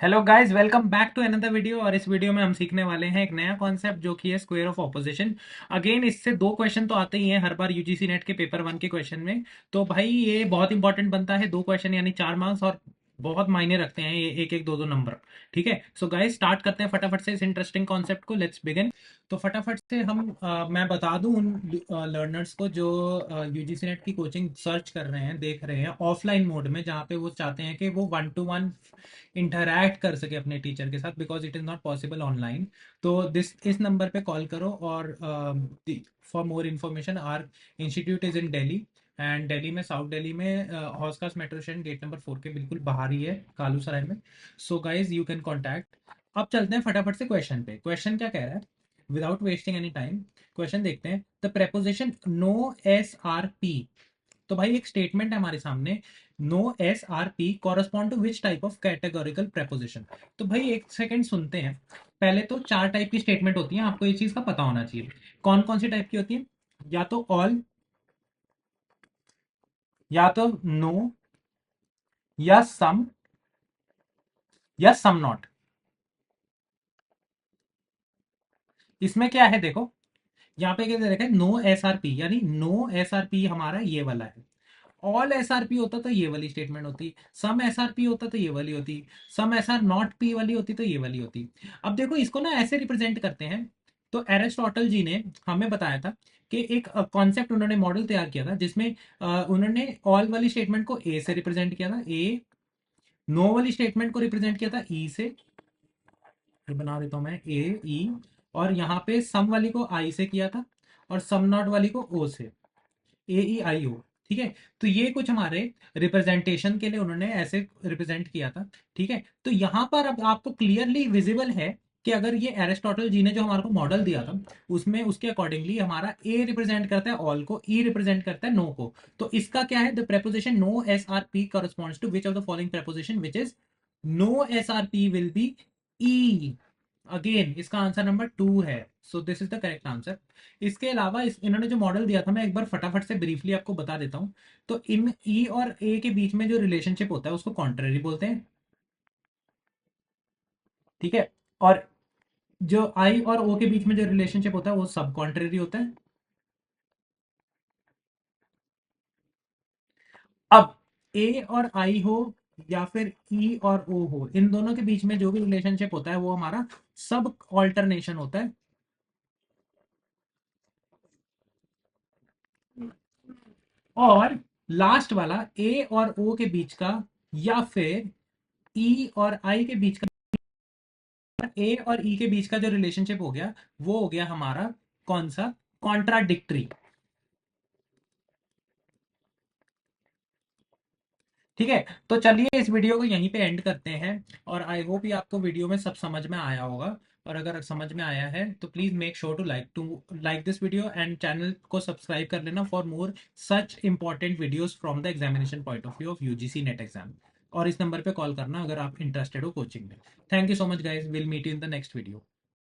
Hello guys, welcome back to another video. और इस video में हम सीखने वाले हैं एक नया कॉन्सेप्ट जो कि है स्क्वायर ऑफ ऑपोजिशन। अगेन इससे दो क्वेश्चन तो आते ही हैं हर बार यूजीसी नेट के पेपर वन के क्वेश्चन में। तो भाई ये बहुत इंपॉर्टेंट बनता है, दो क्वेश्चन यानी 4 मार्क्स, और बहुत मायने रखते हैं ये एक एक दो दो नंबर। ठीक है, सो गाइस स्टार्ट करते हैं फटाफट से इस इंटरेस्टिंग कॉन्सेप्ट को। Let's begin. तो फटाफट से मैं बता दूं उन लर्नर्स को जो यूजीसी नेट की कोचिंग सर्च कर रहे हैं, देख रहे हैं ऑफलाइन मोड में, जहाँ पे वो चाहते हैं कि वो 1 to 1 इंटरैक्ट कर सके अपने टीचर के साथ, because it is not possible online. तो दिस इस नंबर पे कॉल करो। और for more information, our institute is in Delhi, and Delhi में, साउथ दिल्ली में, Hauz Khas metro station gate number 4 के बिल्कुल बाहर ही है, कालू सराय में। So guys you can contact. अब चलते हैं फटाफट से क्वेश्चन पे। क्वेश्चन क्या कह रहा है, without wasting any time question देखते हैं। The preposition no S R P. तो भाई एक स्टेटमेंट है हमारे सामने, no S R P correspond to which type of categorical preposition। तो भाई एक सेकंड सुनते हैं। पहले तो चार टाइप की स्टेटमेंट होती है, आपको ये चीज का पता होना चाहिए। कौन कौन सी टाइप की होती है? या तो ऑल, या तो नो, या सम, या सम नॉट। इसमें क्या है देखो, यहाँ पे क्या दे रखा है, नो एस आर पी, यानी नो एस आर पी हमारा ये वाला है। ऑल एसआरपी होता तो ये वाली स्टेटमेंट होती, सम एसआरपी होता तो ये वाली होती, सम एसआर नॉट पी वाली होती तो ये वाली होती। अब देखो इसको ना ऐसे रिप्रेजेंट करते हैं। तो एरिस्टोटल जी ने हमें बताया था कि एक कॉन्सेप्ट उन्होंने मॉडल तैयार किया था, जिसमें उन्होंने ऑल वाली स्टेटमेंट को ए से रिप्रेजेंट किया था, ए। नो वाली स्टेटमेंट को रिप्रेजेंट किया था ई से, फिर बना देता हूं मैं ए ई। और यहाँ पे सम वाली को आई से किया था, और सम नॉट वाली को ओ से, ए ई आई ओ। ठीक है, तो ये कुछ हमारे रिप्रेजेंटेशन के लिए उन्होंने ऐसे रिप्रेजेंट किया था। ठीक है, तो यहां पर अब आपको क्लियरली विजिबल है कि अगर ये एरिस्टोटल जी ने जो हमारे को मॉडल दिया था, उसमें उसके अकॉर्डिंगली हमारा ए रिप्रेजेंट करता है ऑल को, ई रिप्रेजेंट करता है नो को। तो इसका क्या है, the preposition no S R P corresponds to which of the following preposition which is no S R P will be E. Again इसका आंसर नंबर 2 है। So this is the correct answer. इसके अलावा इन्होंने जो model दिया था, मैं एक बार फटाफट से ब्रीफली आपको बता देता हूं। तो इन ई और ए के बीच में जो रिलेशनशिप होता है उसको कॉन्ट्ररी बोलते हैं। ठीक है, और जो आई और ओ के बीच में जो रिलेशनशिप होता है वो सब कॉन्ट्ररी होता है। अब ए और आई हो, या फिर ई और ओ हो, इन दोनों के बीच में जो भी रिलेशनशिप होता है वो हमारा सब ऑल्टरनेशन होता है। और लास्ट वाला ए और ओ के बीच का, या फिर ई और आई के बीच का, ए और ई के बीच का जो रिलेशनशिप हो गया, वो हो गया हमारा कौन सा, कॉन्ट्राडिक्टरी। ठीक है, तो चलिए इस वीडियो को यहीं पे एंड करते हैं। और आई होप ये आपको वीडियो में सब समझ में आया होगा। और अगर समझ में आया है तो please make sure to like this video, and channel को सब्सक्राइब कर लेना for more such important videos from the examination point of view of UGC NET exam. और इस नंबर पे कॉल करना अगर आप इंटरेस्टेड हो कोचिंग में। Thank you so much guys, will meet you in the next video.